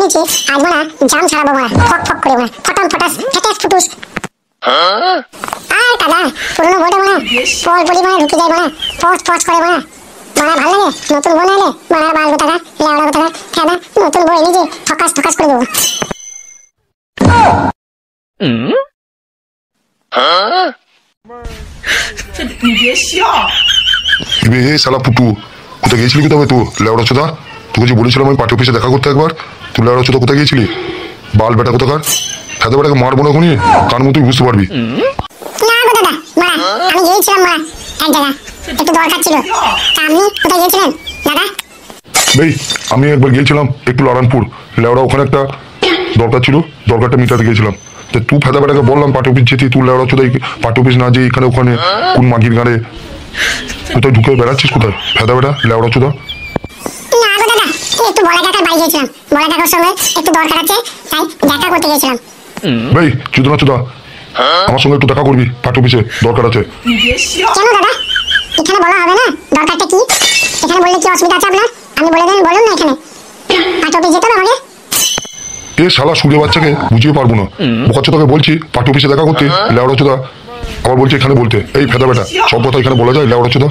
নিয়েছি, আজ না জাম ছাড়াবো না, ফক ফক করে না, ফটাম ফটাস ফটাস ফুটুস। আর দাদা পুরনো বইটা মানে পল পলি মানে ঢুকে যায় মানে পচ পচ করে মানে মানে ভালো লাগে। নতুন বই নালে মানে বাল গোটাকা লেওড়া গোটাকা খেদা নতুন বই নিজে ফকাস ফকাস করে দেবো। হে শালা পুটু, কোথায় গিয়েছিলি কি তবে তুই লেওড়া চোদা? তোকে যে বলেছিলাম আমি পার্টি অফিসে দেখা করতে একবার, তুই লেওড়া চোদা কোথায় গিয়েছিলি? বাল বেটা কোথাকার, খেতে বেটাকে মারবো না খুনি, কান মতোই বুঝতে পারবি। না গো দাদা মারা আমি গিয়েছিলাম মারা এক জায়গা, একটু দরকার ছিল। তা আপনি কোথায় গিয়েছিলেন দাদা? ভাই আমি একবার গিয়েছিলাম একটু লারানপুর, লেওড়া ওখানে একটা দরকার ছিল, দরকারটা মিটাতে গিয়েছিলাম। তো তুই ফেদা বেটাকে বললাম পার্টি অফিস যেতে, তুই লেওড়া চোদাই পার্টি অফিস না যে এখানে ওখানে কোন মাগির গাড়ে কোথায় ঢুকে বেড়াচ্ছিস কোথায় ফেদা বেটা লেওড়া চোদা? না গো দাদা একটু বড় কাকার বাড়ি গিয়েছিলাম, বড় কাকার সঙ্গে একটু দরকার আছে তাই দেখা করতে গিয়েছিলাম। ভাই চোদা না চোদা, আমার সঙ্গে একটু দেখা করবি পার্টি অফিসে, দরকার আছে। কেন দাদা এখানে বলা হবে না দরকারটা কি? এখানে বললে কি অসুবিধা আছে আপনার? আমি বলে দেন, বলুন না এখানে পার্টি অফিস যেতে হবে আমাকে। এ শালা সুরে বাচ্চাকে বুঝিয়ে পারবো না, বোকাচ্চো তোকে বলছি পার্টি অফিসে দেখা করতে, লেওড়া চোদা আবার বলছি এখানে বলতে। এই ফেদা বেটা সব কথা এখানে বলা যায় লেওড়া চোদা?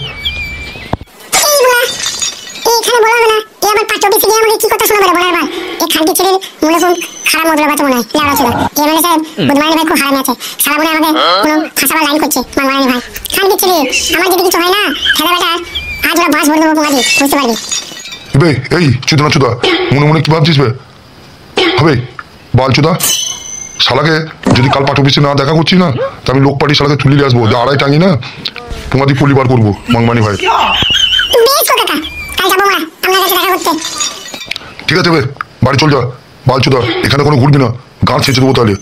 এখানে বলা হবে না, এ আমার পার্টি অফিসে গিয়ে আমাকে কি কথা শোনাবে বলার ভাই? এই খালটি ছেলের মনে কোন খারাপ মতলব আছে মনে হয় লেওড়া চোদা। এমএলএ সাহেব বুধমানি ভাই খুব হারামি আছে, সারা মনে আমাকে কোনো ফাঁসাবার লাইন করছে মানমানি ভাই। খালটি ছেলে আমার যদি কিছু হয় না ফেদা বেটা আজ ওরা বাস ভরে দেবো তোমাদের, বুঝতে পারবি? বে এই চোদা না চোদা মনে মনে কি ভাবছিস বে? হবে বাল চোদা, শালাকে যদি কাল পার্টি অফিসে না দেখা করছিস না তা আমি লোক পার্টি শালাকে তুলে নিয়ে আসবো, আড়াই টাঙি না তোমাদের পরিবার করবো মাংমানি ভাই। বেশ গো কাকা কাল যাবো আমরা আপনার কাছে দেখা করতে। ঠিক আছে বে বাড়ি চল যা বাল চোদা, এখানে কোনো ঘুরবি না, গান ছেঁচে দেবো তাহলে।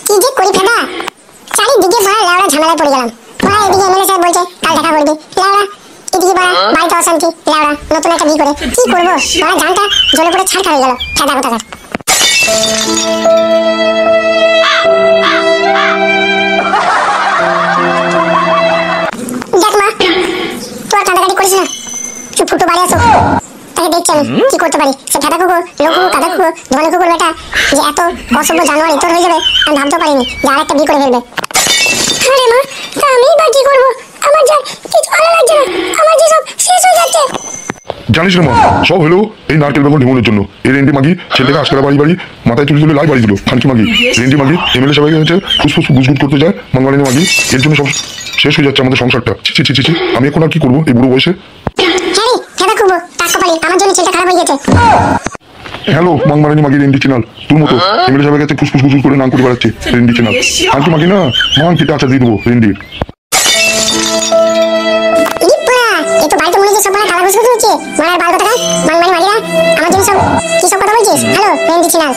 কি যে করি ফেদা, চারিদিকে বড় লেওড়া ঝামেলায় পড়ে গেলাম। বড় এদিকে এমএলএ সাহেব বলছে কাল দেখা করবি, লেওড়া এদিকে বড় বাড়িতে অশান্তি, লেওড়া নতুন একটা বিয়ে করে কি করবো, বড় জানটা জলে পড়ে ছাড় হয়ে গেল ফেদা কোথাকার। দেখ মা তোর কাঁদাকাটি করিস না, চুপ ফুটু বাড়ি আসো, তাকে দেখছি আমি কি করতে পারি। সে ফেদা কুকুর লোক কুকুর কাদা কুকুর ধনে কুকুর বেটা যে এত অসভ্য জানোয়ার ইতর হয়ে যাবে আমি ভাবতে পারিনি যে আর একটা বিয়ে করে ফেলবে। আরে মা তা আমি বা কি করবো, আমার যা কিছু ভালো লাগছে না, আমার যে সব শেষ হয়ে যাচ্ছে। জানিস না মা সব হলো এই নারকেল বেগম ঢেমনের জন্য। এই রেন্ডি মাগি ছেলেকে আজকাল বাড়ি বাড়ি মাথায় তুলে তুলে লাই বাড়ি দিল, খানকি মাগি রেন্ডি মাগি এমএলএ সবাই হচ্ছে ফুসফুস গুজগুট করতে যায় মাংমানি মাগি, এর জন্য সব শেষ হয়ে যাচ্ছে আমাদের সংসারটা। ছি ছি ছি ছি, আমি এখন আর কি করবো এই বুড়ো বয়সে? হ্যাঁ ফেদা কুকুর টাক কপালি আমার জন্য ছেলেটা খারাপ হয়ে গেছে। হ্যালো মাংমারানি মাগি রেন্ডি চ্যানেল, তোর মতো এমএলএ সবাই কাছে ফুসফুস গুজগুট করে নাম করে বেড়াচ্ছে রেন্ডি চ্যানেল। খানকি মাগি না মান কেটে আচার দিয়ে দেবো রেন্ডি। এই তো বাড়িতে মনে হচ্ছে সব মানে কালা ঘুষ হচ্ছে মারার বাল কথা মাংমানি মাগিরা আমার জন্য সব কি সব কথা বলছিস? হ্যালো রেন্ডি চ্যানেল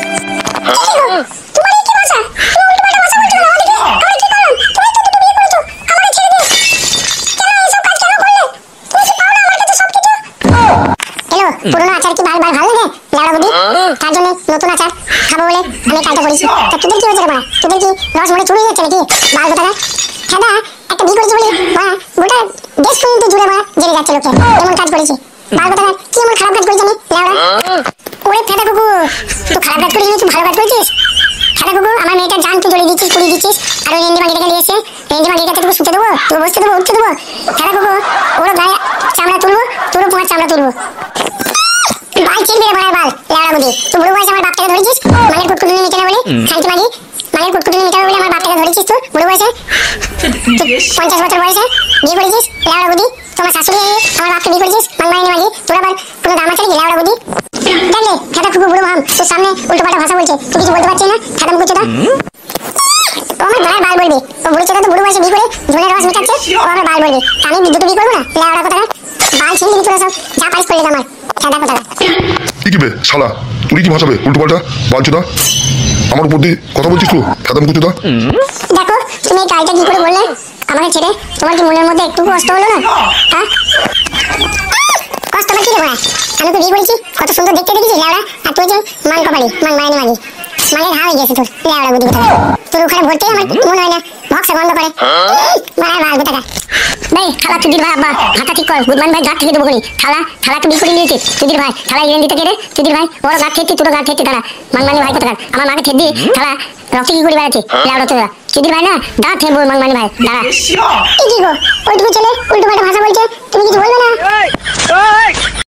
তোমার কি ভাষা, তুমি উল্টো পাল্টা ভাষা বলছো না আমাদেরকে, আমরা কি করলাম? তুমি তো দুটো বিয়ে করেছো আমাদের ছেড়ে দিয়ে কেন এই সব কাজ কেন করলে? তুমি কি পাও না আমার কাছে সব কিছু? হ্যালো পুরনো আচার কি বারবার ভালো লাগে লেওড়া বুদ্ধি, তার জন্য নতুন আচার খাবো বলে আমি কাজটা করেছি। তা তোদের কি হয়েছে রে বাড়া, তোদের কি রস মরে চুরি যাচ্ছে নাকি বাল কথা? ফেদা একটা বিয়ে করেছি বলে বাড়া গোটা দেশ পর্যন্ত জুড়ে বাড়া জেনে যাচ্ছে লোকে এমন কাজ করেছি বাল কথা। কি এমন খারাপ কাজ করেছি আমি লেওড়া? ওরে ফেদা কুকুর তুই খারাপ কাজ করিস তুই ভালো কাজ করেছিস? ফেদা কুকুর আমার মেয়েটার জান তুই জ্বলিয়ে দিচ্ছিস পুড়িয়ে দিচ্ছিস, আর ওই রেন্ডি মাগিটাকে নিয়ে এসে রেন্ডি মাগির কাছে তোকে শুতে দেবো, তোকে বসতে দেবো, উঠতে দেবো? ফেদা কুকুর ওর গায়ে চামড়া তুলবো, তোরও তোমার চামড়া তুলবো। বাল চিনবি রে বাড়ার বাল লেওড়া বুদ্ধি, তুই বুড়ো বয়সে আমার বাপটাকে ধরেছিস মাগের কুটকুটুনি মিটে না বলে, খানকি মাগি মাগের কুটকুটুনি মিটাবে বলে আমার বাপটাকে ধরেছিস তুই বুড়ো বয়সে। 50 বছর বয়সে বিয়ে করেছিস লেওড়া বুদ্ধি, তোমার শাশুড়ি আমার বাপকে বিয়ে করেছিস মাংমানি মাগি, তোর আবার কোনো দাম আছে নাকি লেওড়া বুদ্ধি? দেখলে ফেদা কুকুর বুড়ো ভাম তোর সামনে উল্টো পাল্টা ভাষা বলছে, তুই কিছু বলতে পারছিস না ফেদা মুকুর চোদা। ও আমার বাড়ার বাল বলবি, ও বুড়ো চোদা তো বুড়ো বয়সে বিয়ে করে ঝুলের রস মেটাচ্ছে, ও আমার বাল বলবি। আমি দুটো বিয়ে করবো না লেওড়া কথা, বাল ছিঁড়ে দিবি তোরা সব যা পারিস করলে আমার ফেদা কথা। কি বে শালা তুই কি ভাষাবে উল্টো পাল্টা বাল চোদা, আমার উপর দিয়ে কথা বলছিস তো ফেদা মুকুর চোদা? দেখো তুমি এই কাজটা কি করে বললে আমাকে ছেড়ে, তোমার কি মনের মধ্যে একটু কষ্ট হলো না? হ্যাঁ কষ্ট আমার কি দেবো না, আমি তো বিয়ে করেছি কত সুন্দর দেখতে দেখেছি লেওড়া, আর তুই যে মান কপালি মাংমানি মাগি মানে ঘা হয়ে গেছে তোর লেওড়া গুদি কোথায় তোর ওখানে ভর্তি আমার মনে হয় না ভক্সা বন্ধ করে মারার বাল কোথায় ভাই খালা তুদির ভাই আব্বা হাতা ঠিক কর গুদমান ভাই গাঁট থেকে দেবো কোনি খালাকে বিল করে নিয়েছে তুদির ভাই খালা ইরেন দিতে কেড়ে তুদির ভাই ওর গাঁট থেকে তোর গাঁট থেকে তারা মানমানি ভাই কোথাকার আমার মাকে ঠেক দিয়ে খালা রক্ত কি করে বেড়াচ্ছে লেওড়া তোরা তুদির ভাই না দাঁত ঠেকবো মানমানি ভাই দাঁড়া কি গো ওইটুকু ছেলে উল্টো পাল্টা ভাষা বলছে তুমি কিছু বলবে না